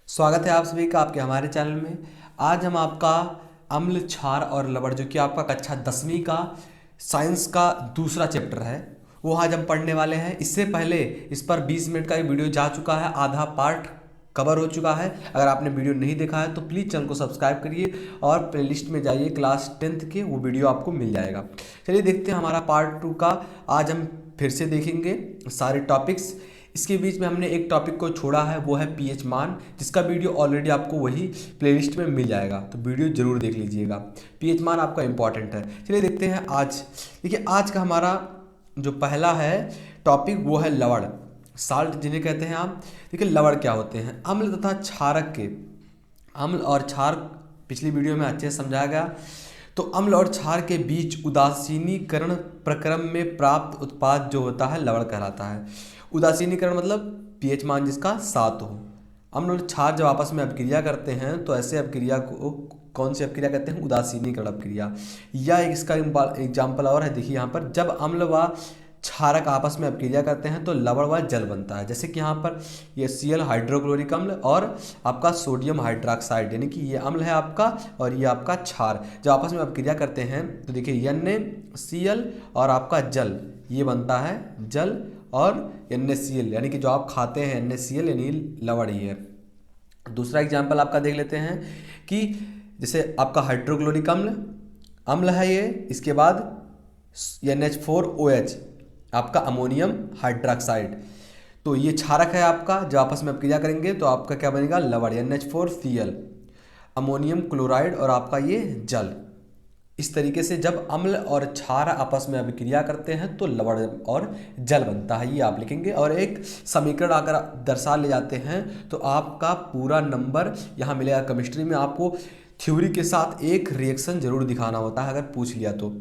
स्वागत है आप सभी का आपके हमारे चैनल में। आज हम आपका अम्ल क्षार और लवण जो कि आपका कक्षा 10वीं का साइंस का दूसरा चैप्टर है वो आज हम पढ़ने वाले हैं। इससे पहले इस पर 20 मिनट का एक वीडियो जा चुका है, आधा पार्ट कवर हो चुका है। अगर आपने वीडियो नहीं देखा है तो प्लीज़ चैनल को सब्सक्राइब करिए और प्लेलिस्ट में जाइए, क्लास 10th के वो वीडियो आपको मिल जाएगा। चलिए देखते हैं हमारा पार्ट 2 का। आज हम फिर से देखेंगे सारे टॉपिक्स। इसके बीच में हमने एक टॉपिक को छोड़ा है, वो है पीएच मान, जिसका वीडियो ऑलरेडी आपको वही प्लेलिस्ट में मिल जाएगा, तो वीडियो जरूर देख लीजिएगा। पीएच मान आपका इंपॉर्टेंट है। चलिए देखते हैं आज। देखिए आज का हमारा जो पहला है टॉपिक वो है लवण, साल्ट जिन्हें कहते हैं आप। देखिए लवण क्या होते हैं। अम्ल तथा क्षारक के, अम्ल और क्षार पिछली वीडियो में अच्छे से समझाया गया। तो अम्ल और क्षार के बीच उदासीनीकरण प्रक्रम में प्राप्त उत्पाद जो होता है लवण कहलाता है। उदासीनीकरण मतलब पीएच मान जिसका 7 हो। अम्ल और क्षार जब आपस में अपक्रिया करते हैं तो ऐसे अपक्रिया को कौन सी अपक्रिया कहते हैं? उदासीनीकरण अपक्रिया। या इसका एग्जाम्पल और है, देखिए यहाँ पर जब अम्ल व क्षारक आपस में अपक्रिया करते हैं तो लवण व जल बनता है। जैसे कि यहाँ पर ये Cl हाइड्रोक्लोरिक अम्ल और आपका सोडियम हाइड्रोक्साइड, यानी कि ये अम्ल है आपका और ये आपका क्षार, जब आपस में अपक्रिया करते हैं तो देखिए NaCl और आपका जल, ये बनता है जल, और NaCl यानी कि जो आप खाते हैं NaCl यानी लवण ही है। दूसरा एग्जाम्पल आपका देख लेते हैं कि जैसे आपका हाइड्रोक्लोरिक अम्ल अम्ल है ये, इसके बाद NH4OH आपका अमोनियम हाइड्रोक्साइड, तो ये क्षारक है आपका। जब आपस में अपक्रिया करेंगे तो आपका क्या बनेगा? लवण NH4Cl, अमोनियम क्लोराइड और आपका ये जल। इस तरीके से जब अम्ल और क्षार आपस में अभिक्रिया करते हैं तो लवण और जल बनता है, ये आप लिखेंगे। और एक समीकरण अगर दर्शा ले जाते हैं तो आपका पूरा नंबर यहाँ मिलेगा। केमिस्ट्री में आपको थ्योरी के साथ एक रिएक्शन जरूर दिखाना होता है अगर पूछ लिया तो।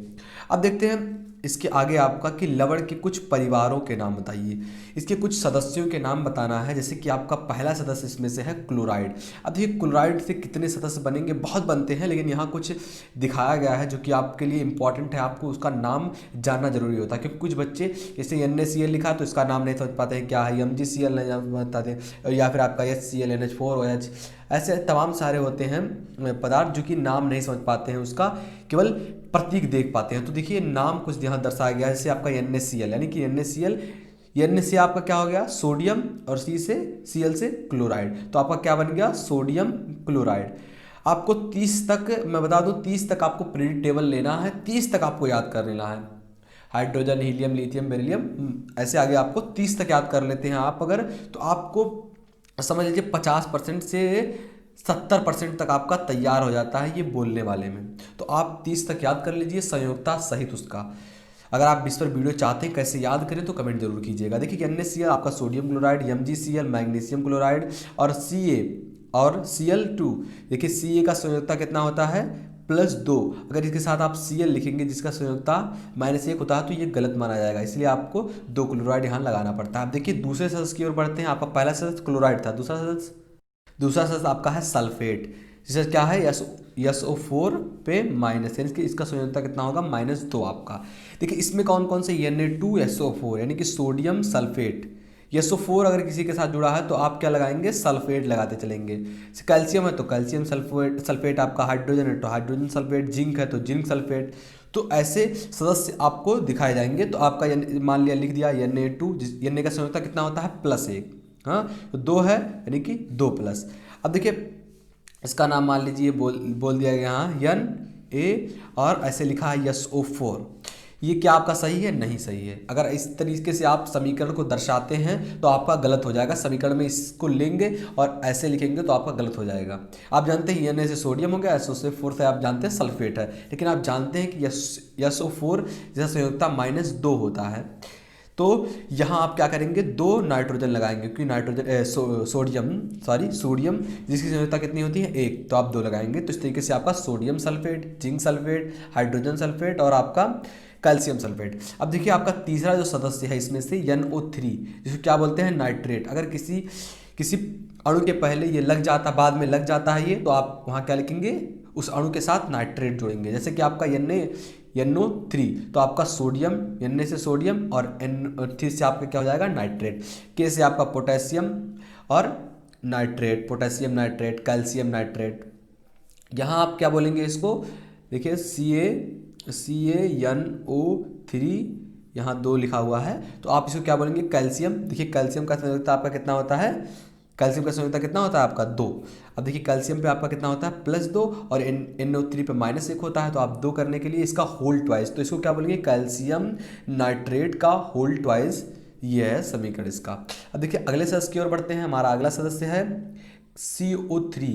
अब देखते हैं इसके आगे आपका कि लवण के कुछ परिवारों के नाम बताइए। इसके कुछ सदस्यों के नाम बताना है। जैसे कि आपका पहला सदस्य इसमें से है क्लोराइड। अब देखिए क्लोराइड से कितने सदस्य बनेंगे? बहुत बनते हैं, लेकिन यहाँ कुछ दिखाया गया है जो कि आपके लिए इंपॉर्टेंट है, आपको उसका नाम जानना जरूरी होता है। क्योंकि कुछ बच्चे जैसे NaCl लिखा तो इसका नाम नहीं समझ पाते हैं क्या है, MgCl नहीं समझ पाते, या फिर आपका HCl NH4OH, ऐसे तमाम सारे होते हैं पदार्थ जो कि नाम नहीं समझ पाते हैं, उसका केवल प्रतीक देख पाते हैं। तो देखिए नाम कुछ यहाँ दर्शाया गया है। जैसे आपका NaCl यानी कि NaCl, N से आपका क्या हो गया? सोडियम, और Cl से क्लोराइड, तो आपका क्या बन गया? Sodium chloride. आपको 30 तक मैं बता दूं, 30 तक आपको पीरियड टेबल लेना है, 30 तक आपको याद कर लेना है। हाइड्रोजन, हीलियम, लिथियम, बेरिलियम, ऐसे आगे आपको 30 तक याद कर लेते हैं आप अगर, तो आपको समझ लीजिए 50% से 70% तक आपका तैयार हो जाता है ये बोलने वाले में। तो आप 30 तक याद कर लीजिए संयोजकता सहित उसका। अगर आप इस पर वीडियो चाहते हैं कैसे याद करें तो कमेंट जरूर कीजिएगा। देखिए NaCl आपका sodium chloride, MgCl magnesium chloride, और Ca और Cl2। देखिए Ca का संयोजकता कितना होता है? +2। अगर इसके साथ आप Cl लिखेंगे जिसका संयोजकता -1 होता है तो ये गलत माना जाएगा, इसलिए आपको 2 क्लोराइड यहाँ लगाना पड़ता है। अब देखिए दूसरे सदस्य की ओर बढ़ते हैं। आपका पहला सदस्य क्लोराइड था, दूसरा सदस्य आपका है सल्फेट, जिसका क्या है SO4 पे माइनस, यानी कि इसका संयोजकता कितना होगा? -2 आपका। देखिए इसमें कौन कौन से Na2SO4 यानी कि सोडियम सल्फेट, SO4 अगर किसी के साथ जुड़ा है तो आप क्या लगाएंगे? सल्फेट लगाते चलेंगे। कैल्शियम है तो कैल्शियम सल्फेट आपका, हाइड्रोजन है तो हाइड्रोजन सल्फेट, जिंक है तो जिंक सल्फेट। तो ऐसे सदस्य आपको दिखाए जाएंगे। तो आपका मान लिया लिख दिया Na2, Na का संयोजकता कितना होता है? +1। हाँ तो 2 है यानी कि 2+। अब देखिए इसका नाम मान लीजिए बोल दिया गया यहाँ Na, और ऐसे लिखा है SO4। ये क्या आपका सही है? नहीं सही है। अगर इस तरीके से आप समीकरण को दर्शाते हैं तो आपका गलत हो जाएगा। समीकरण में इसको लेंगे और ऐसे लिखेंगे तो आपका गलत हो जाएगा। आप जानते हैं Na से सोडियम हो गया, SO4 से आप जानते हैं सल्फेट है, लेकिन आप जानते हैं कि SO4 जैसा संयोजकता -2 होता है। तो यहाँ आप क्या करेंगे? 2 नाइट्रोजन लगाएंगे, क्योंकि सोडियम जिसकी संयोजकता कितनी होती है? 1, तो आप 2 लगाएंगे। तो इस तरीके से आपका sodium sulphate, zinc sulphate, hydrogen sulphate और आपका कैल्शियम सल्फेट। अब देखिए आपका तीसरा जो सदस्य है इसमें से NO3, जिसको क्या बोलते हैं? नाइट्रेट। अगर किसी अणु के पहले ये लग जाता, बाद में लग जाता है ये, तो आप वहाँ क्या लिखेंगे? उस अणु के साथ नाइट्रेट जोड़ेंगे। जैसे कि आपका NO3, तो आपका सोडियम, Na से सोडियम और NO3 से आपका क्या हो जाएगा? नाइट्रेट। K से आपका पोटेशियम और nitrate, potassium nitrate, calcium nitrate. यहाँ आप क्या बोलेंगे इसको, देखिए CaNO3, यहाँ 2 लिखा हुआ है, तो आप इसको क्या बोलेंगे, कैल्शियम। देखिए कैल्शियम का संयोजकता आपका कितना होता है, कैल्शियम का संयोजकता कितना होता है आपका 2। अब देखिए कैल्शियम पे आपका कितना होता है +2 और NO3 पे -1 होता है, तो आप 2 करने के लिए इसका होल ट्वाइस, तो इसको क्या बोलेंगे, कैल्शियम नाइट्रेट का होल ट्वाइस। ये है समीकरण इसका। अब देखिए अगले सदस्य की ओर बढ़ते हैं। हमारा अगला सदस्य है CO3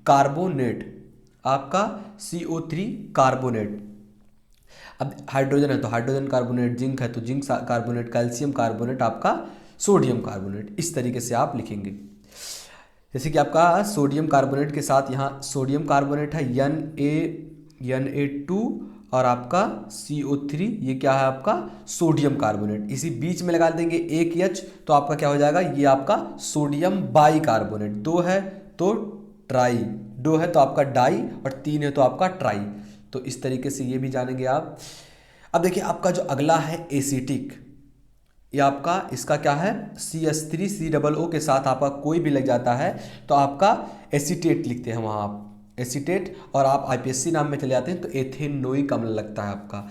कार्बोनेट, आपका CO3 कार्बोनेट। अब हाइड्रोजन है तो हाइड्रोजन कार्बोनेट, जिंक है तो जिंक कार्बोनेट, कैल्शियम कार्बोनेट, आपका सोडियम कार्बोनेट। इस तरीके से आप लिखेंगे। जैसे कि आपका सोडियम कार्बोनेट के साथ यहाँ सोडियम कार्बोनेट है Na2 और आपका CO3, ये क्या है आपका सोडियम कार्बोनेट। इसी बीच में लगा देंगे एक H, तो आपका क्या हो जाएगा, ये आपका सोडियम बाई कार्बोनेट। 2 है तो ट्राई, 2 है तो आपका डाई और 3 है तो आपका ट्राई। तो इस तरीके से ये भी जानेंगे आप। अब देखिए आपका जो अगला है एसिटिक, ये आपका इसका क्या है CH3COO के साथ आपका कोई भी लग जाता है तो आपका एसीटेट लिखते हैं वहाँ आप एसीटेट, और आप IPSC नाम में चले जाते हैं तो एथेनोइक अम्ल लगता है आपका।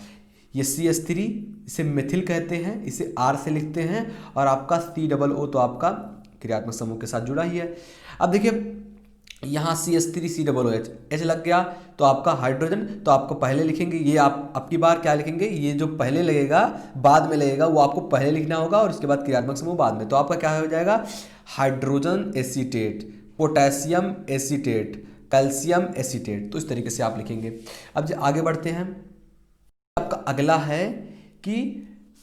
ये CH3 इसे मिथिल कहते हैं, इसे R से लिखते हैं, और आपका COO तो आपका क्रियात्मक समूह के साथ जुड़ा ही है। अब देखिए यहाँ CH3COOH, H लग गया तो आपका हाइड्रोजन, तो आपको पहले लिखेंगे, ये आप आपकी बार क्या लिखेंगे, ये जो पहले लगेगा बाद में लगेगा वो आपको पहले लिखना होगा और उसके बाद क्रियात्मक समूह बाद में। तो आपका क्या हो जाएगा, hydrogen acetate, potassium acetate, calcium acetate. तो इस तरीके से आप लिखेंगे। अब जो आगे बढ़ते हैं, आपका अगला है कि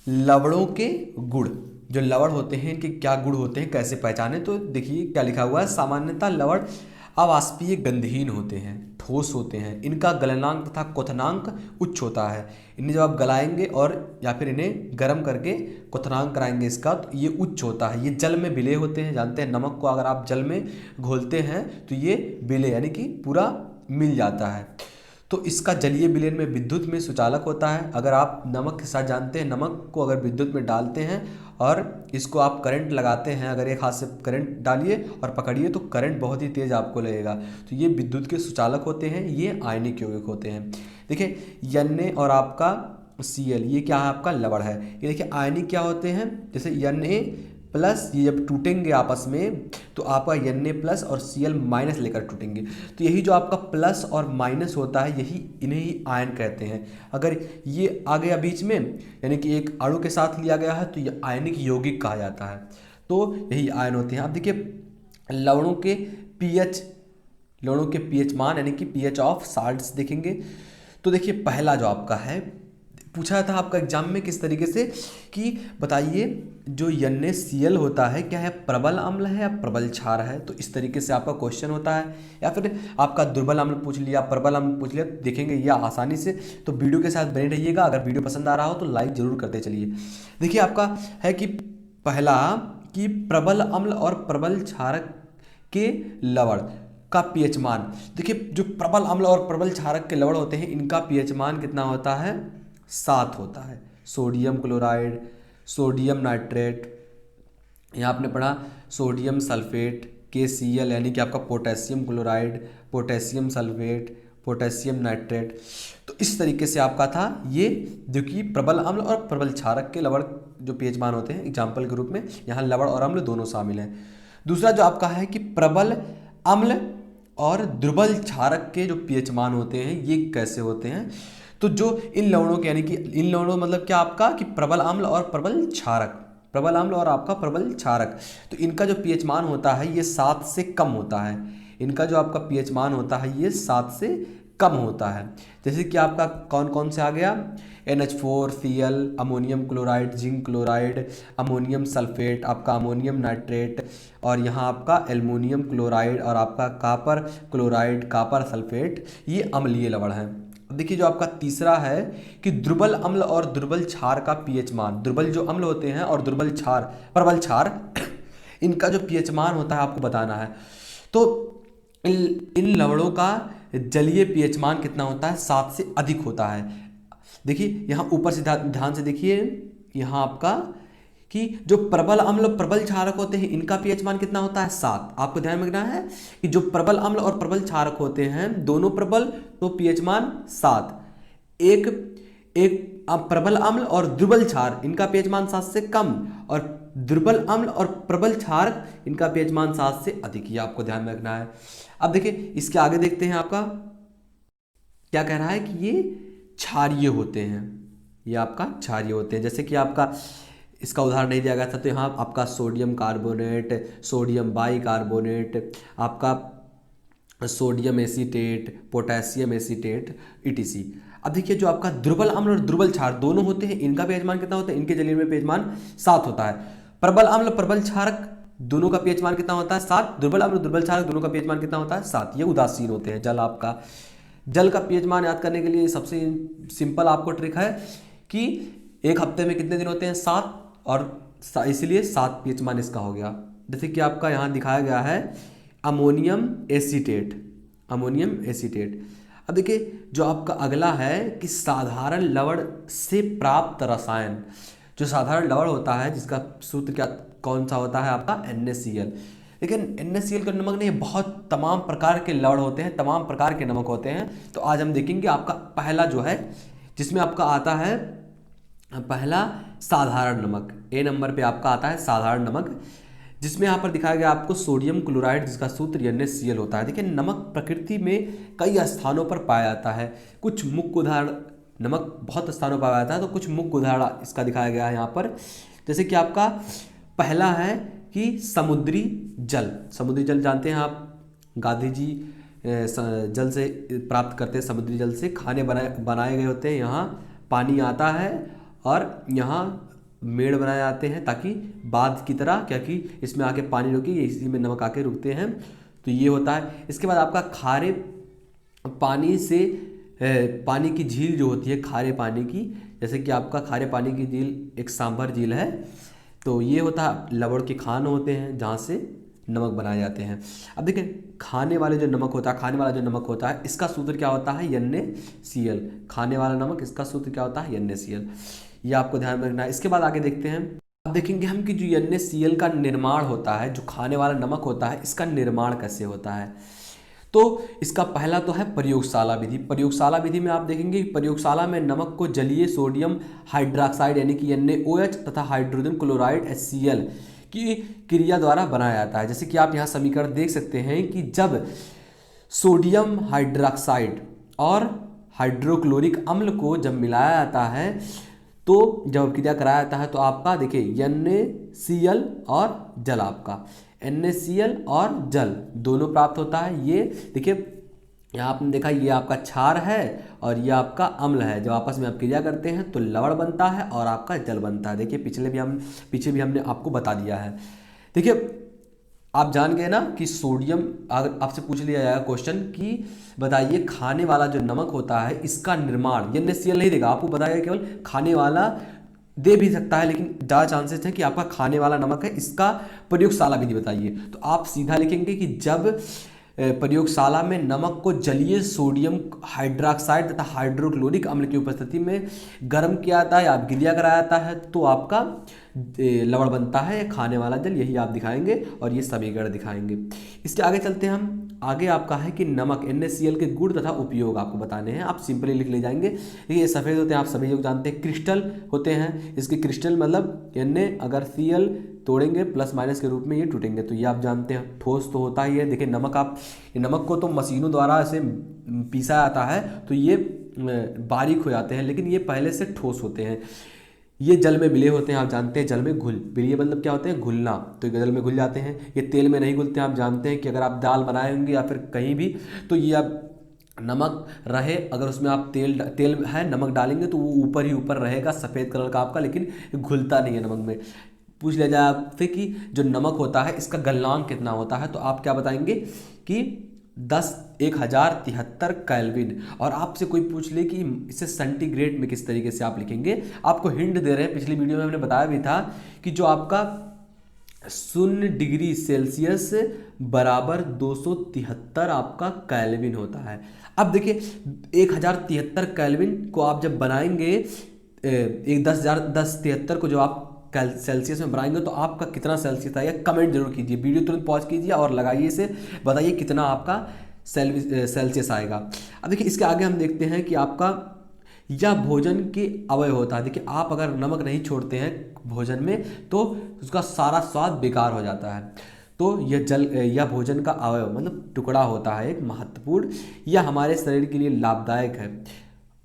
लवणों के गुण, जो लवण होते हैं इनके क्या गुण होते हैं, कैसे पहचाने। तो देखिए क्या लिखा हुआ है, सामान्यतः लवण अवाष्पीय गंधहीन होते हैं, ठोस होते हैं, इनका गलनांक तथा क्वथनांक उच्च होता है। इन्हें जब आप गलाएंगे और या फिर इन्हें गर्म करके क्वथनांक कराएंगे इसका, तो ये उच्च होता है। ये जल में विलेय होते हैं, जानते हैं नमक को अगर आप जल में घोलते हैं तो ये विलेय यानी कि पूरा मिल जाता है। तो इसका जलीय विलयन में विद्युत में सुचालक होता है। अगर आप नमक के साथ, जानते हैं नमक को अगर विद्युत में डालते हैं और इसको आप करंट लगाते हैं, अगर एक हाथ से करंट डालिए और पकड़िए तो करंट बहुत ही तेज़ आपको लगेगा। तो ये विद्युत के सुचालक होते हैं, ये आयनिक यौगिक होते हैं। देखिए Na और आपका Cl, ये क्या है आपका लवण है। ये देखिए आयनिक क्या होते हैं, जैसे Na+, ये जब टूटेंगे आपस में तो आपका Na+ और Cl- लेकर टूटेंगे। तो यही जो आपका प्लस और माइनस होता है, यही इन्हें ही आयन कहते हैं। अगर ये आ गया बीच में यानी कि एक अणु के साथ लिया गया है तो ये आयनिक यौगिक कहा जाता है। तो यही आयन होते हैं। अब देखिए लवणों के pH मान यानी कि pH ऑफ साल्ट्स देखेंगे। तो देखिए पहला जो आपका है, पूछा था आपका एग्जाम में किस तरीके से कि बताइए जो NaCl होता है क्या है, प्रबल अम्ल है या प्रबल क्षार है। तो इस तरीके से आपका क्वेश्चन होता है, या फिर आपका दुर्बल अम्ल पूछ लिया, प्रबल अम्ल पूछ लिया, देखेंगे यह आसानी से। तो वीडियो के साथ बने रहिएगा। अगर वीडियो पसंद आ रहा हो तो लाइक जरूर करते चलिए। देखिए आपका है कि पहला कि प्रबल अम्ल और प्रबल क्षारक के लवण का pH मान। देखिए जो प्रबल अम्ल और प्रबल क्षारक के लवण होते हैं इनका pH मान कितना होता है, 7 होता है। सोडियम क्लोराइड, सोडियम नाइट्रेट, यहाँ आपने पढ़ा सोडियम सल्फेट, KCl यानी कि आपका potassium chloride, potassium sulphate, potassium nitrate. तो इस तरीके से आपका था ये, जो कि प्रबल अम्ल और प्रबल क्षारक के लवण जो pH मान होते हैं, एग्जाम्पल के रूप में यहाँ लवण और अम्ल दोनों शामिल हैं। दूसरा जो आपका है कि प्रबल अम्ल और दुर्बल क्षारक के जो pH मान होते हैं ये कैसे होते हैं। तो जो इन लवणों के यानी कि इन लवणों मतलब क्या आपका कि प्रबल अम्ल और प्रबल क्षारक, प्रबल अम्ल और आपका प्रबल क्षारक, तो इनका जो pH मान होता है ये 7 से कम होता है। इनका जो आपका pH मान होता है ये 7 से कम होता है। जैसे कि आपका कौन कौन से आ गया, NH4Cl, ammonium chloride, zinc chloride, ammonium sulphate, आपका अमोनियम नाइट्रेट, और यहाँ आपका एल्युमिनियम क्लोराइड और आपका कापर क्लोराइड, कापर सल्फेट, ये अम्लीय लवण हैं। अब देखिए जो आपका तीसरा है कि दुर्बल अम्ल और दुर्बल क्षार का pH मान। दुर्बल जो अम्ल होते हैं और दुर्बल क्षार, प्रबल क्षार, इनका जो pH मान होता है आपको बताना है। तो इन लवणों का जलीय pH मान कितना होता है, 7 से अधिक होता है। देखिए यहाँ ऊपर से ध्यान से देखिए, यहाँ आपका कि जो प्रबल अम्ल और प्रबल क्षारक होते हैं इनका पीएच मान कितना होता है 7। आपको ध्यान में रखना है कि जो प्रबल अम्ल और प्रबल क्षारक होते हैं दोनों प्रबल तो पीएच मान 7। एक एक प्रबल अम्ल और दुर्बल क्षार इनका पीएच मान 7 से कम, और दुर्बल अम्ल और प्रबल क्षारक इनका पीएच मान 7 से अधिक, ये आपको ध्यान में रखना है। अब देखिए इसके आगे देखते हैं आपका क्या कह रहा है कि ये क्षारीय होते हैं, ये आपका क्षारीय होते हैं। जैसे कि आपका इसका उदाहरण नहीं दिया गया था तो यहाँ आपका सोडियम कार्बोनेट, सोडियम बाइकार्बोनेट, आपका sodium acetate, potassium acetate etc. अब देखिए जो आपका दुर्बल अम्ल और दुर्बल क्षार दोनों होते हैं इनका पीएच मान कितना होता है, इनके जलीय में पीएच मान 7 होता है। प्रबल अम्ल प्रबल क्षारक दोनों का पीएच मान कितना होता है 7, दुर्बल अम्ल दुर्बल क्षारक दोनों का पीएच मान कितना होता है 7। ये उदासीन होते हैं। जल आपका जल का पीएच मान याद करने के लिए सबसे सिंपल आपको ट्रिक है कि एक हफ्ते में कितने दिन होते हैं 7, और इसलिए 7 पीएच मान इसका हो गया। जैसे कि आपका यहाँ दिखाया गया है अमोनियम एसीटेट, अमोनियम एसीटेट। अब देखिए जो आपका अगला है कि साधारण लवण से प्राप्त रसायन, जो साधारण लवण होता है जिसका सूत्र क्या कौन सा होता है आपका NaCl। लेकिन NaCl का नमक नहीं, बहुत तमाम प्रकार के लवण होते हैं, तमाम प्रकार के नमक होते हैं। तो आज हम देखेंगे आपका पहला जो है जिसमें आपका आता है पहला साधारण नमक, ए नंबर पे आपका आता है साधारण नमक, जिसमें यहाँ पर दिखाया गया आपको सोडियम क्लोराइड जिसका सूत्र NaCl होता है। देखिए नमक प्रकृति में कई स्थानों पर पाया जाता है, कुछ मुख्य उदाहरण, नमक बहुत स्थानों पर पाया जाता है तो कुछ मुख्य उदाहरण इसका दिखाया गया है यहाँ पर। जैसे कि आपका पहला है कि समुद्री जल, समुद्री जल जानते हैं आप, गांधी जी जल से प्राप्त करते हैं, समुद्री जल से खाने बनाए गए होते हैं। यहाँ पानी आता है और यहाँ मेड़ बनाए जाते हैं ताकि बांध की तरह, क्योंकि इसमें आके पानी रुके, इसी में नमक आके रुकते हैं, तो ये होता है। इसके बाद आपका खारे पानी से पानी की झील जो होती है खारे पानी की, जैसे कि आपका खारे पानी की झील एक सांभर झील है, तो ये होता है लवण के खान होते हैं जहाँ से नमक बनाए जाते हैं। अब देखिए खाने वाले जो नमक होता है, खाने वाला जो नमक होता है इसका सूत्र क्या होता है NaCl, खाने वाला नमक इसका सूत्र क्या होता है NaCl, ये आपको ध्यान में रखना है। इसके बाद आगे देखते हैं, अब देखेंगे हम कि जो NaCl का निर्माण होता है, जो खाने वाला नमक होता है इसका निर्माण कैसे होता है। तो इसका पहला तो है प्रयोगशाला विधि। प्रयोगशाला विधि में आप देखेंगे प्रयोगशाला में नमक को जलीय सोडियम हाइड्रोक्साइड यानी कि NaOH तथा हाइड्रोजन क्लोराइड HCl की क्रिया द्वारा बनाया जाता है। जैसे कि आप यहाँ समीकरण देख सकते हैं कि जब सोडियम हाइड्रोक्साइड और हाइड्रोक्लोरिक अम्ल को जब मिलाया जाता है तो जब क्रिया कराया जाता है तो आपका देखिए NaCl और जल, आपका NaCl और जल दोनों प्राप्त होता है। ये देखिए यहाँ आपने देखा ये आपका क्षार है और ये आपका अम्ल है, जब आपस में आप क्रिया करते हैं तो लवण बनता है और आपका जल बनता है। देखिए पीछे भी हमने आपको बता दिया है। देखिए आप जान गए ना कि सोडियम, अगर आपसे पूछ लिया जाएगा क्वेश्चन कि बताइए खाने वाला जो नमक होता है इसका निर्माण, NaCl नहीं देगा आपको, बताइए केवल खाने वाला दे भी सकता है लेकिन ज़्यादा चांसेस है कि आपका खाने वाला नमक है, इसका प्रयोगशाला विधि बताइए। तो आप सीधा लिखेंगे कि जब प्रयोगशाला में नमक को जलीय सोडियम हाइड्रोक्साइड तथा हाइड्रोक्लोरिक अम्ल की उपस्थिति में गर्म किया जाता है या क्रिया कराया जाता है तो आपका लवण बनता है खाने वाला जल, यही आप दिखाएंगे और ये समीकरण दिखाएंगे। इसके आगे चलते हैं हम, आगे आपका है कि नमक NaCl के गुण तथा उपयोग आपको बताने हैं, आप सिंपली लिख ले जाएंगे। ये सफ़ेद होते हैं, आप सभी लोग जानते हैं, क्रिस्टल होते हैं, इसके क्रिस्टल मतलब Na अगर Cl तोड़ेंगे प्लस माइनस के रूप में ये टूटेंगे, तो ये आप जानते हैं। ठोस तो होता ही है, देखिए नमक, आप नमक को तो मशीनों द्वारा ऐसे पीसा जाता है तो ये बारीक हो जाते हैं, लेकिन ये पहले से ठोस होते हैं। ये जल में मिले होते हैं, आप जानते हैं, जल में घुल, ये मतलब क्या होते हैं घुलना, तो जल में घुल जाते हैं। ये तेल में नहीं घुलते हैं, आप जानते हैं कि अगर आप दाल बनाएंगे या फिर कहीं भी तो ये आप नमक रहे, अगर उसमें आप तेल है नमक डालेंगे तो वो ऊपर ही ऊपर रहेगा सफ़ेद कलर का आपका, लेकिन घुलता नहीं है नमक में। पूछ लिया जाए आपसे कि जो नमक होता है इसका गलनांक कितना होता है, तो आप क्या बताएंगे कि 1073 केल्विन। और आपसे कोई पूछ ले कि इसे सेंटीग्रेड में किस तरीके से आप लिखेंगे, आपको हिंट दे रहे हैं। पिछली वीडियो में हमने बताया भी था कि जो आपका 0 डिग्री सेल्सियस बराबर 273 आपका केल्विन होता है। अब देखिए 1073 केल्विन को आप जब बनाएंगे, एक 10,073 को जो आप सेल्सियस में बनाएंगे तो आपका कितना सेल्सियस आएगा, कमेंट जरूर कीजिए। वीडियो तुरंत पॉज कीजिए और लगाइए इसे, बताइए कितना आपका सेल्सियस आएगा। अब देखिए इसके आगे हम देखते हैं कि आपका यह भोजन के अवयव होता है। देखिए आप अगर नमक नहीं छोड़ते हैं भोजन में तो उसका सारा स्वाद बेकार हो जाता है। तो यह भोजन का अवयव मतलब टुकड़ा होता है एक महत्वपूर्ण, यह हमारे शरीर के लिए लाभदायक है,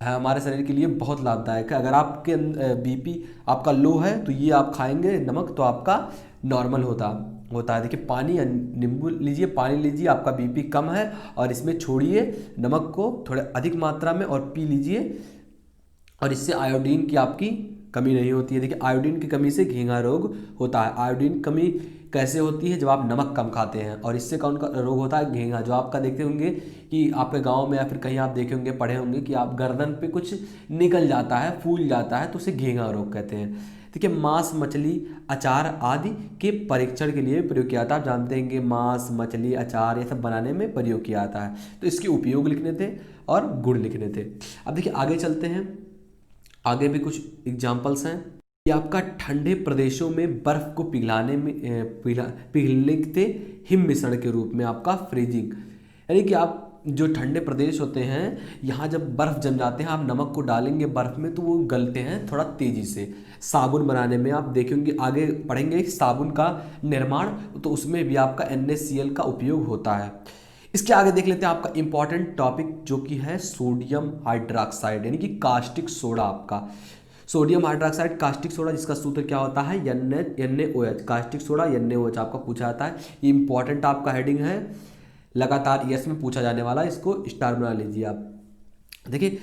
हमारे शरीर के लिए बहुत लाभदायक है। अगर आपके बीपी आपका लो है तो ये आप खाएंगे नमक तो आपका नॉर्मल होता है। देखिए पानी नींबू लीजिए, पानी लीजिए, आपका बीपी कम है और इसमें छोड़िए नमक को थोड़े अधिक मात्रा में और पी लीजिए, और इससे आयोडीन की आपकी कमी नहीं होती है। देखिए आयोडीन की कमी से घेंघा रोग होता है। आयोडीन कमी कैसे होती है, जब आप नमक कम खाते हैं, और इससे कौन का रोग होता है, घेंघा। जो आपका देखते होंगे कि आपके गांव में या फिर कहीं आप देखे होंगे, पढ़े होंगे कि आप गर्दन पे कुछ निकल जाता है, फूल जाता है, तो उसे घेंघा रोग कहते हैं। देखिए मांस, मछली, अचार आदि के परीक्षण के लिए प्रयोग किया जाता है। आप जानते हैं कि मांस, मछली, अचार ये सब बनाने में प्रयोग किया जाता है। तो इसके उपयोग लिखने थे और गुण लिखने थे। अब देखिए आगे चलते हैं, आगे भी कुछ एग्जाम्पल्स हैं। ये आपका ठंडे प्रदेशों में बर्फ को पिघलाने में पिघलने के हिम मिश्रण के रूप में आपका फ्रीजिंग, यानी कि आप जो ठंडे प्रदेश होते हैं यहाँ जब बर्फ़ जम जाते हैं, आप नमक को डालेंगे बर्फ़ में तो वो गलते हैं थोड़ा तेज़ी से। साबुन बनाने में आप देखेंगे, आगे पढ़ेंगे साबुन का निर्माण, तो उसमें भी आपका NaCl का उपयोग होता है। इसके आगे देख लेते हैं आपका इंपॉर्टेंट टॉपिक जो कि है सोडियम हाइड्रोक्साइड, यानी कि कास्टिक सोडा। आपका सोडियम हाइड्रोक्साइड कास्टिक सोडा, जिसका सूत्र क्या होता है, NaOH। कास्टिक सोडा NaOH आपका पूछा जाता है। ये इंपॉर्टेंट आपका हेडिंग है, लगातार ईएस में पूछा जाने वाला, इसको स्टार बना लीजिए आप। देखिए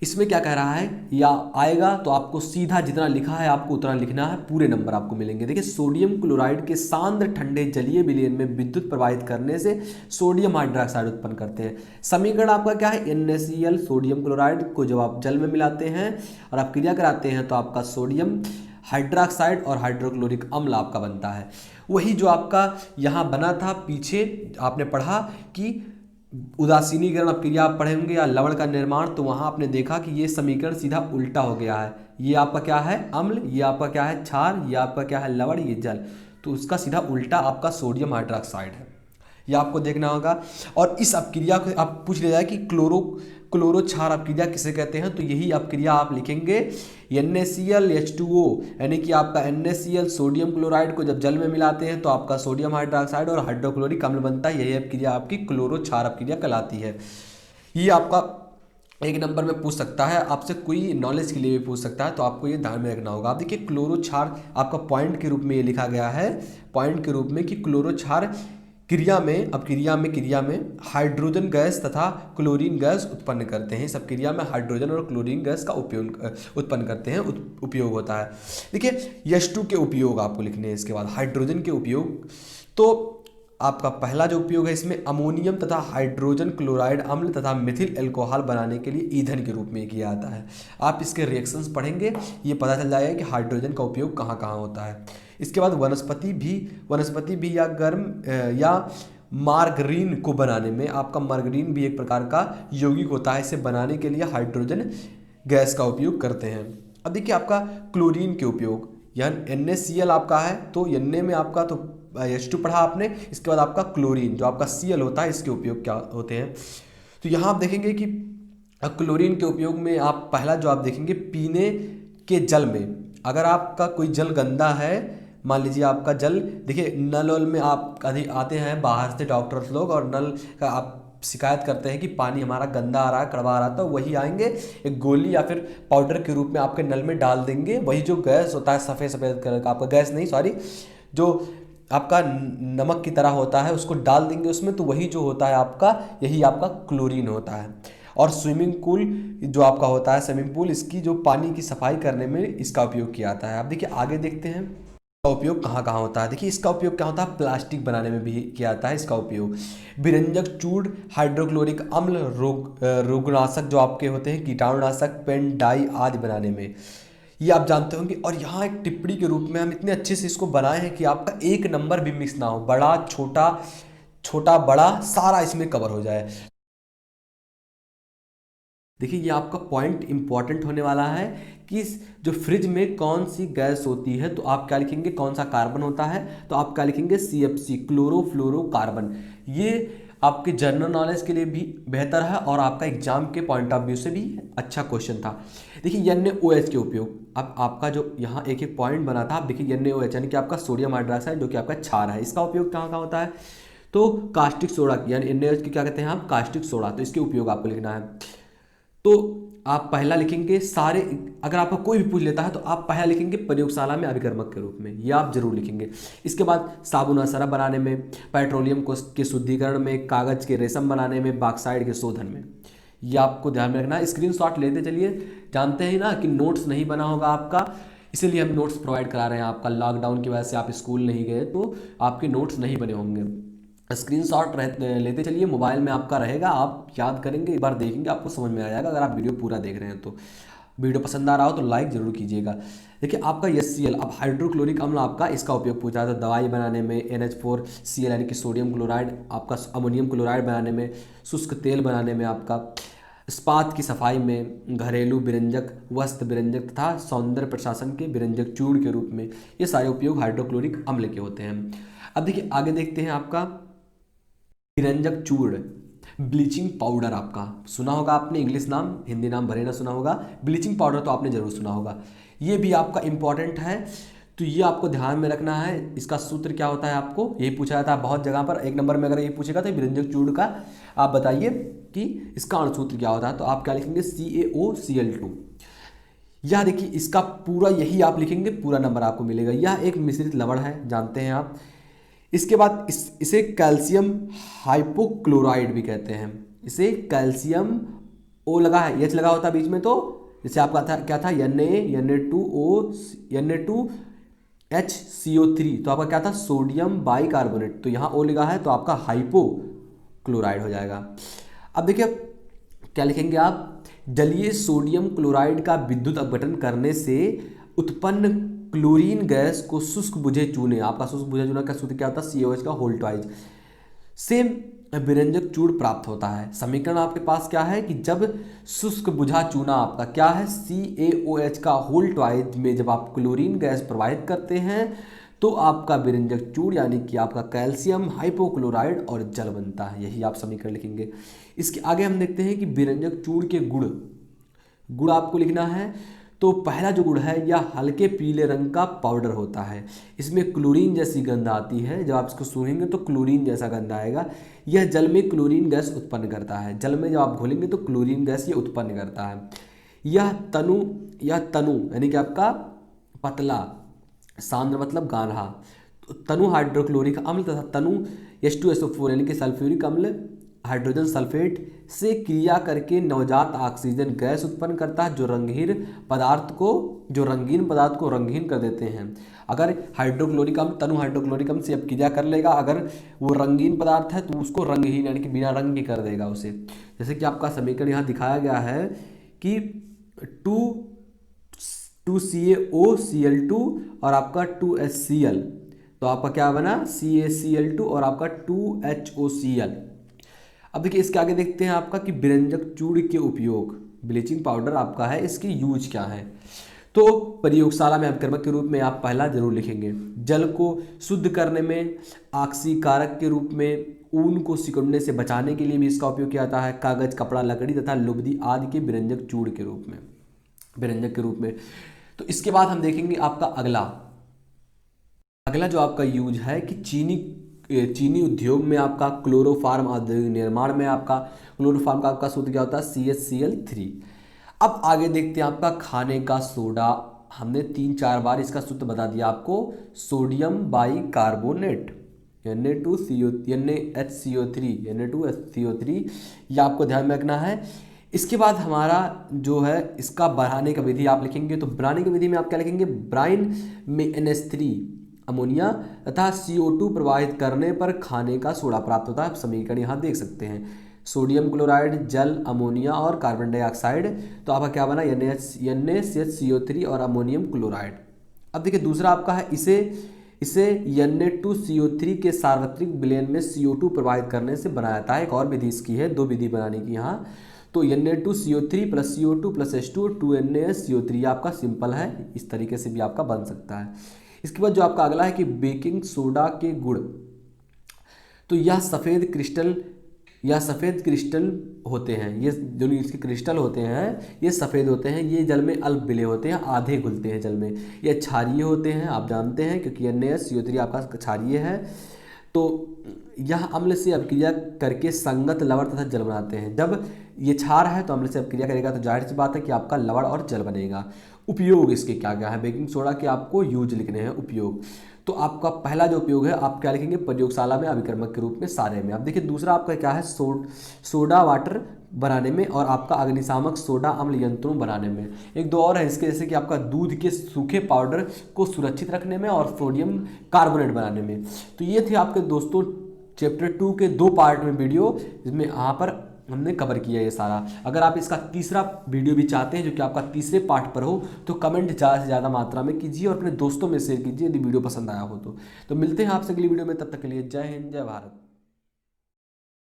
इसमें क्या कह रहा है, या आएगा तो आपको सीधा जितना लिखा है आपको उतना लिखना है, पूरे नंबर आपको मिलेंगे। देखिए सोडियम क्लोराइड के सांद्र ठंडे जलीय विलयन में विद्युत प्रवाहित करने से सोडियम हाइड्रोक्साइड उत्पन्न करते हैं। समीकरण आपका क्या है, NaCl। सोडियम क्लोराइड को जब आप जल में मिलाते हैं और आप क्रिया कराते हैं तो आपका सोडियम हाइड्रोक्साइड और हाइड्रोक्लोरिक अम्ल आपका बनता है। वही जो आपका यहाँ बना था, पीछे आपने पढ़ा कि उदासीनीकरण क्रिया आप पढ़े होंगे या लवण का निर्माण, तो वहाँ आपने देखा कि ये समीकरण सीधा उल्टा हो गया है। ये आपका क्या है, अम्ल, ये आपका क्या है, क्षार, ये आपका क्या है, लवण, ये जल। तो उसका सीधा उल्टा आपका सोडियम हाइड्रोक्साइड है, यह आपको देखना होगा। और इस अपक्रिया को आप पूछ लिया जाए कि क्लोरो क्षार अपक्रिया किसे कहते हैं, तो यही अपक्रिया आप लिखेंगे NaCl H2O, यानी कि आपका NaCl सोडियम क्लोराइड को जब जल में मिलाते हैं तो आपका सोडियम हाइड्रोक्साइड और हाइड्रोक्लोरिक अम्ल बनता है। यही अपक्रिया आपकी क्लोरो क्षार अपक्रिया कहलाती है। ये आपका एक नंबर में पूछ सकता है, आपसे कोई नॉलेज के लिए भी पूछ सकता है, तो आपको ये ध्यान में रखना होगा। आप देखिए क्लोरो क्षार आपका पॉइंट के रूप में ये लिखा गया है, पॉइंट के रूप में, कि क्लोरो क्षार क्रिया में हाइड्रोजन गैस तथा क्लोरीन गैस उत्पन्न करते हैं। सब क्रिया में हाइड्रोजन और क्लोरीन गैस का उपयोग उत्पन्न करते हैं, उपयोग होता है। देखिए H2 के उपयोग आपको लिखने हैं। इसके बाद हाइड्रोजन के उपयोग, तो आपका पहला जो उपयोग है इसमें अमोनियम तथा हाइड्रोजन क्लोराइड अम्ल तथा मिथिल एल्कोहल बनाने के लिए ईंधन के रूप में किया जाता है। आप इसके रिएक्शंस पढ़ेंगे, ये पता चल जाएगा कि हाइड्रोजन का उपयोग कहाँ कहाँ होता है। इसके बाद वनस्पति भी या गर्म या मार्गरीन को बनाने में, आपका मार्गरीन भी एक प्रकार का यौगिक होता है, इसे बनाने के लिए हाइड्रोजन गैस का उपयोग करते हैं। अब देखिए आपका क्लोरीन के उपयोग, यह NaCl आपका है, तो Na में आपका तो H2 पढ़ा आपने। इसके बाद आपका क्लोरीन जो आपका Cl होता है, इसके उपयोग क्या होते हैं, तो यहाँ आप देखेंगे कि क्लोरीन के उपयोग में आप पहला जो आप देखेंगे, पीने के जल में, अगर आपका कोई जल गंदा है, मान लीजिए आपका जल, देखिए नल वल में आप कभी आते हैं बाहर से डॉक्टर्स लोग, और नल का आप शिकायत करते हैं कि पानी हमारा गंदा आ रहा है, कड़वा आ रहा है, तो वही आएंगे एक गोली या फिर पाउडर के रूप में आपके नल में डाल देंगे। वही जो गैस होता है सफ़ेद सफ़ेद कलर का, आपका गैस नहीं सॉरी, जो आपका नमक की तरह होता है, उसको डाल देंगे उसमें, तो वही जो होता है आपका, यही आपका क्लोरीन होता है। और स्विमिंग पूल जो आपका होता है, स्विमिंग पूल, इसकी जो पानी की सफाई करने में इसका उपयोग किया जाता है। अब देखिए आगे देखते हैं इसका उपयोग कहाँ कहाँ होता है। देखिए इसका उपयोग क्या होता है, प्लास्टिक बनाने में भी किया जाता है इसका उपयोग। विरंजक, चूर्ण, हाइड्रोक्लोरिक अम्ल, रोगनाशक जो आपके होते हैं, कीटाणुनाशक, पेन, डाई आदि बनाने में, ये आप जानते होंगे। और यहाँ एक टिप्पणी के रूप में हम इतने अच्छे से इसको बनाए हैं कि आपका एक नंबर भी मिक्स ना हो, बड़ा छोटा, छोटा बड़ा सारा इसमें कवर हो जाए। देखिए ये आपका पॉइंट इंपॉर्टेंट होने वाला है कि जो फ्रिज में कौन सी गैस होती है, तो आप क्या लिखेंगे, कौन सा कार्बन होता है, तो आप क्या लिखेंगे, CFC, क्लोरोफ्लोरोकार्बन। ये आपके जनरल नॉलेज के लिए भी बेहतर है और आपका एग्जाम के पॉइंट ऑफ व्यू से भी अच्छा क्वेश्चन था। देखिए NaOH के उपयोग, अब आपका जो यहाँ एक एक पॉइंट बना था, आप देखिए NaOH यानी कि आपका सोडियम हाइड्रोक्साइड जो कि आपका क्षार है, इसका उपयोग कहाँ कहाँ होता है, तो कास्टिक सोडा यानी NaOH की क्या कहते हैं आप, कास्टिक सोडा, तो इसके उपयोग आपको लिखना है। तो आप पहला लिखेंगे सारे, अगर आपका कोई भी पूछ लेता है तो आप पहला लिखेंगे प्रयोगशाला में अभिकर्मक के रूप में, ये आप जरूर लिखेंगे। इसके बाद साबुन और सरफ बनाने में, पेट्रोलियम को के शुद्धिकरण में, कागज के रेशम बनाने में, बॉक्साइड के शोधन में, ये आपको ध्यान में रखना है। स्क्रीनशॉट लेते चलिए, जानते हैं ना कि नोट्स नहीं बना होगा आपका, इसीलिए हम नोट्स प्रोवाइड करा रहे हैं आपका। लॉकडाउन की वजह से आप स्कूल नहीं गए तो आपके नोट्स नहीं बने होंगे। स्क्रीनशॉट लेते चलिए, मोबाइल में आपका रहेगा, आप याद करेंगे, एक बार देखेंगे आपको समझ में आ जाएगा अगर आप वीडियो पूरा देख रहे हैं तो। वीडियो पसंद आ रहा हो तो लाइक जरूर कीजिएगा। देखिए आपका HCl, अब हाइड्रोक्लोरिक अम्ल आपका इसका उपयोग पूछा था दवाई बनाने में, NH4Cl यानी कि सोडियम क्लोराइड, आपका अमोनियम क्लोराइड बनाने में, शुष्क तेल बनाने में, आपका इस्पात की सफाई में, घरेलू विरंजक, वस्त्र विरंजक तथा सौंदर्य प्रशासन के विरंजक चूर्ण के रूप में, ये सारे उपयोग हाइड्रोक्लोरिक अम्ल के होते हैं। अब देखिए आगे देखते हैं आपका विरंजक चूर्ण, ब्लीचिंग पाउडर, आपका सुना होगा आपने, इंग्लिश नाम, हिंदी नाम भले ना सुना होगा, ब्लीचिंग पाउडर तो आपने जरूर सुना होगा, ये भी आपका इंपॉर्टेंट है, तो ये आपको ध्यान में रखना है। इसका सूत्र क्या होता है, आपको यही पूछा जाता है बहुत जगह पर, एक नंबर में अगर ये पूछेगा तो विरंजक चूर्ण का आप बताइए कि इसका अणुसूत्र क्या होता है, तो आप क्या लिखेंगे, CaOCl2। यह देखिए इसका पूरा यही आप लिखेंगे, पूरा नंबर आपको मिलेगा। यह एक मिश्रित लवण है, जानते हैं आप। इसके बाद इसे कैल्शियम हाइपोक्लोराइड भी कहते हैं। इसे कैल्शियम, ओ लगा है, एच लगा होता है बीच में, तो जैसे आपका था क्या था, Na2HCO3, तो आपका क्या था, सोडियम बाइकार्बोनेट, तो यहाँ ओ लगा है तो आपका हाइपोक्लोराइड हो जाएगा। अब देखिए क्या लिखेंगे आप, जलीय सोडियम क्लोराइड का विद्युत अपघटन करने से उत्पन्न क्लोरीन गैस को शुष्क बुझे चूने, आपका शुष्क बुझे चूना का सूत्र क्या होता है, COH का होल ट्वाइज से विरंजक चूर्ण प्राप्त होता है। समीकरण आपके पास क्या है कि जब शुष्क बुझा चूना आपका क्या है, CaOH का होल ट्वाइज में जब आप क्लोरीन गैस प्रवाहित करते हैं तो आपका विरंजक चूर्ण यानी कि आपका कैल्शियम हाइपोक्लोराइड और जल बनता है, यही आप समीकरण लिखेंगे। इसके आगे हम देखते हैं कि विरंजक चूर्ण के गुण आपको लिखना है। तो पहला जो गुण है यह हल्के पीले रंग का पाउडर होता है, इसमें क्लोरीन जैसी गंध आती है, जब आप इसको सूंघेंगे तो क्लोरीन जैसा गंध आएगा। यह जल में क्लोरीन गैस उत्पन्न करता है, जल में जब आप घोलेंगे तो क्लोरीन गैस ये उत्पन्न करता है। यह तनु यानी कि आपका पतला, सांद्र मतलब गाढ़ा, तो तनु हाइड्रोक्लोरिक अम्ल तथा तनु H2SO4 यानी कि सल्फ्यूरिक अम्ल हाइड्रोजन सल्फेट से क्रिया करके नवजात ऑक्सीजन गैस उत्पन्न करता है, जो रंगीन पदार्थ को रंगीन कर देते हैं। अगर हाइड्रोक्लोरिक अम्ल तनु हाइड्रोक्लोरिक अम्ल से अब क्रिया कर लेगा, अगर वो रंगीन पदार्थ है तो उसको रंगहीन यानी कि बिना रंग के कर देगा उसे। जैसे कि आपका समीकरण यहाँ दिखाया गया है कि 2CaOCl2 और आपका 2HCl, तो आपका क्या बना, CaCl2 और आपका 2HOCl। अब देखिए इसके आगे देखते हैं आपका कि विरंजक चूर्ण के उपयोग, ब्लीचिंग पाउडर आपका है, इसकी यूज क्या है। तो प्रयोगशाला में अभिकर्मक के रूप में आप पहला जरूर लिखेंगे, जल को शुद्ध करने में ऑक्सीकारक के रूप में, ऊन को सिकुड़ने से बचाने के लिए भी इसका उपयोग किया जाता है, कागज, कपड़ा, लकड़ी तथा लुगदी आदि के विरंजक चूर्ण के रूप में, विरंजक के रूप में। तो इसके बाद हम देखेंगे आपका अगला जो आपका यूज है कि चीनी उद्योग में आपका, क्लोरोफार्म औद्योगिक निर्माण में आपका, क्लोरोफार्म का आपका सूत्र क्या होता है, CHCl3। अब आगे देखते हैं आपका खाने का सोडा, हमने 3-4 बार इसका सूत्र बता दिया आपको, सोडियम बाइकार्बोनेट Na2HCO3 ये आपको ध्यान में रखना है। इसके बाद हमारा जो है इसका बढ़ाने का विधि आप लिखेंगे, तो बनाने की विधि में आप क्या लिखेंगे, ब्राइन में NH3 अमोनिया तथा CO2 प्रवाहित करने पर खाने का सोडा प्राप्त होता है। आप समीकरण यहाँ देख सकते हैं, सोडियम क्लोराइड, जल, अमोनिया और कार्बन डाइऑक्साइड, तो आपका क्या बना, NaCH CO3 और अमोनियम क्लोराइड। अब देखिए दूसरा आपका है, इसे Na2CO3 के सार्वत्रिक विलयन में CO2 प्रवाहित करने से बनाया जाता है। एक और विधि इसकी है, 2 विधि बनाने की यहाँ। तो Na2CO3 plus CO2 plus H2 2NaSCO3 आपका सिंपल है, इस तरीके से भी आपका बन सकता है। इसके बाद जो आपका अगला है कि बेकिंग सोडा के गुण, तो यह सफ़ेद क्रिस्टल होते हैं, ये जो इसके क्रिस्टल होते हैं ये सफ़ेद होते हैं, ये जल में अल्प विलेय होते हैं, आधे घुलते हैं जल में, ये क्षारीय होते हैं, आप जानते हैं क्योंकि NaSCO3 आपका क्षारीय है। तो यह अम्ल से अभिक्रिया करके संगत लवण तथा जल बनाते हैं। जब ये क्षार है तो अम्ल से अभिक्रिया करेगा तो जाहिर सी बात है कि आपका लवण और जल बनेगा। उपयोग इसके क्या क्या है, बेकिंग सोडा के आपको यूज लिखने हैं उपयोग। तो आपका पहला जो उपयोग है आप क्या लिखेंगे, प्रयोगशाला में अभिकर्मक के रूप में सारे में। अब देखिए दूसरा आपका क्या है, सोडा वाटर बनाने में, और आपका अग्निशामक सोडा अम्ल यंत्रों बनाने में। एक दो और है इसके, जैसे कि आपका दूध के सूखे पाउडर को सुरक्षित रखने में और सोडियम कार्बोनेट बनाने में। तो ये थे आपके दोस्तों चैप्टर 2 के 2 पार्ट में वीडियो, जिसमें यहाँ पर हमने कवर किया ये सारा। अगर आप इसका तीसरा वीडियो भी चाहते हैं जो कि आपका तीसरे पार्ट पर हो, तो कमेंट ज़्यादा से ज़्यादा मात्रा में कीजिए और अपने दोस्तों में शेयर कीजिए यदि वीडियो पसंद आया हो तो। मिलते हैं आपसे अगली वीडियो में, तब तक के लिए जय हिंद जय भारत।